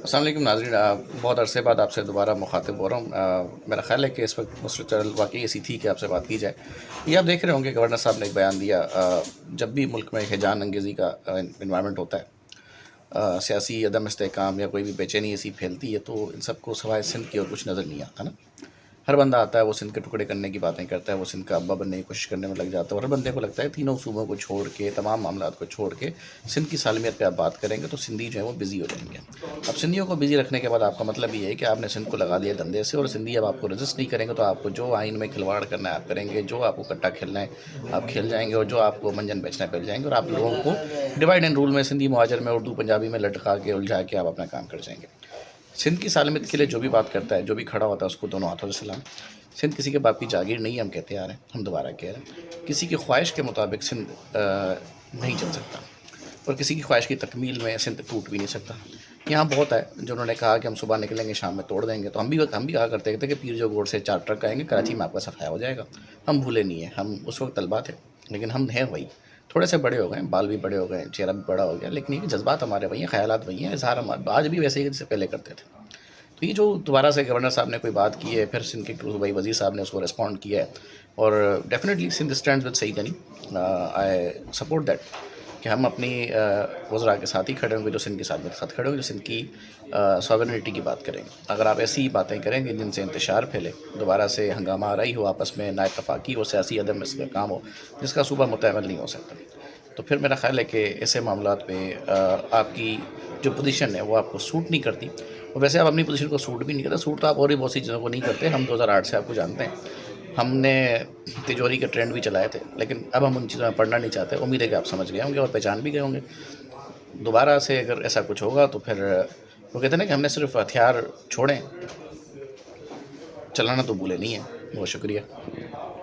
السلام علیکم ناظرین، بہت عرصے بعد آپ سے دوبارہ مخاطب ہو رہا ہوں۔ میرا خیال ہے کہ اس وقت مسلسل واقعی ایسی تھی کہ آپ سے بات کی جائے۔ یہ آپ دیکھ رہے ہوں گے گورنر صاحب نے ایک بیان دیا، جب بھی ملک میں ہیجان انگیزی کا انوائرمنٹ ہوتا ہے، سیاسی عدم استحکام یا کوئی بھی بے چینی ایسی پھیلتی ہے، تو ان سب کو سوائے سندھ کی اور کچھ نظر نہیں آتا نا۔ ہر بندہ آتا ہے، وہ سندھ کے ٹکڑے کرنے کی باتیں کرتا ہے، وہ سندھ کا ابا بننے کی کوشش کرنے میں لگ جاتا ہے، اور ہر بندے کو لگتا ہے تینوں صوبوں کو چھوڑ کے، تمام معاملات کو چھوڑ کے سندھ کی سالمیت پہ آپ بات کریں گے تو سندھی جو ہے وہ بزی ہو جائیں گے۔ اب سندھیوں کو بزی رکھنے کے بعد آپ کا مطلب یہ ہے کہ آپ نے سندھ کو لگا دیا دندے سے، اور سندھی اب آپ کو رجسٹ نہیں کریں گے، تو آپ کو جو آئین میں کھلواڑ کرنا ہے آپ کریں گے، جو آپ کو کٹا کھیلنا ہے آپ کھیل جائیں گے، اور جو آپ کو منجن بیچنا ہے بیچ جائیں گے، اور آپ لوگوں کو ڈیوائڈ اینڈ رول میں سندھی مہاجر میں اردو پنجابی میں لٹکا کے الجھا کے آپ اپنا کام کر جائیں گے۔ سندھ کی سالمیت کے لیے جو بھی بات کرتا ہے، جو بھی کھڑا ہوتا ہے، اس کو دونوں ہاتھوں سے سلام۔ سندھ کسی کے باپ کی جاگیر نہیں ہے، ہم کہتے آ رہے ہیں، ہم دوبارہ کہہ رہے ہیں، کسی کی خواہش کے مطابق سندھ نہیں چل سکتا، اور کسی کی خواہش کی تکمیل میں سندھ ٹوٹ بھی نہیں سکتا۔ یہاں بہت ہے جو انہوں نے کہا کہ ہم صبح نکلیں گے شام میں توڑ دیں گے، تو ہم بھی کہا کرتے تھے کہ پیر جو گوڑ سے 4 ٹرک آئیں گے کراچی میں آپ کا صفایا ہو جائے گا۔ ہم بھولے نہیں ہیں، ہم اس وقت طلبا تھے، لیکن ہم ہیں وہی، تھوڑے سے بڑے ہو گئے، بال بھی بڑے ہو گئے، چہرہ بھی بڑا ہو گیا، لیکن یہ جذبات ہمارے وہی ہیں، خیالات وہی ہیں، اظہار ہم آج بھی ویسے ہی جیسے پہلے کرتے تھے۔ تو یہ جو دوبارہ سے گورنر صاحب نے کوئی بات کی ہے، پھر سندھ کے صوبائی وزیر صاحب نے اس کو رسپونڈ کیا ہے، اور definitely Sindh stands with Saeed Ghani, I support that, کہ ہم اپنی وزراء کے ساتھ ہی کھڑے ہوں گے جو سندھ کے ساتھ کھڑے ہوں گے، جو سندھ کی ساورنٹی کی بات کریں گے۔ اگر آپ ایسی باتیں کریں گے جن سے انتشار پھیلے، دوبارہ سے ہنگامہ آرائی ہو، آپس میں نا اتفاقی ہو، سیاسی عدم استحکام ہو، جس کا صوبہ متعمل نہیں ہو سکتا، تو پھر میرا خیال ہے کہ ایسے معاملات پہ آپ کی جو پوزیشن ہے وہ آپ کو سوٹ نہیں کرتی، اور ویسے آپ اپنی پوزیشن کو سوٹ بھی نہیں کرتے، سوٹ تو آپ اور بھی بہت سی چیزوں کو نہیں کرتے۔ ہم 2008 سے آپ کو جانتے ہیں، ہم نے تجوری کے ٹرینڈ بھی چلائے تھے، لیکن اب ہم ان چیزوں میں پڑھنا نہیں چاہتے۔ امید ہے کہ آپ سمجھ گئے ہوں گے اور پہچان بھی گئے ہوں گے۔ دوبارہ سے اگر ایسا کچھ ہوگا تو پھر وہ کہتے ہیں نا کہ ہم نے صرف ہتھیار چھوڑیں، چلانا تو بھولے نہیں ہیں۔ بہت شکریہ۔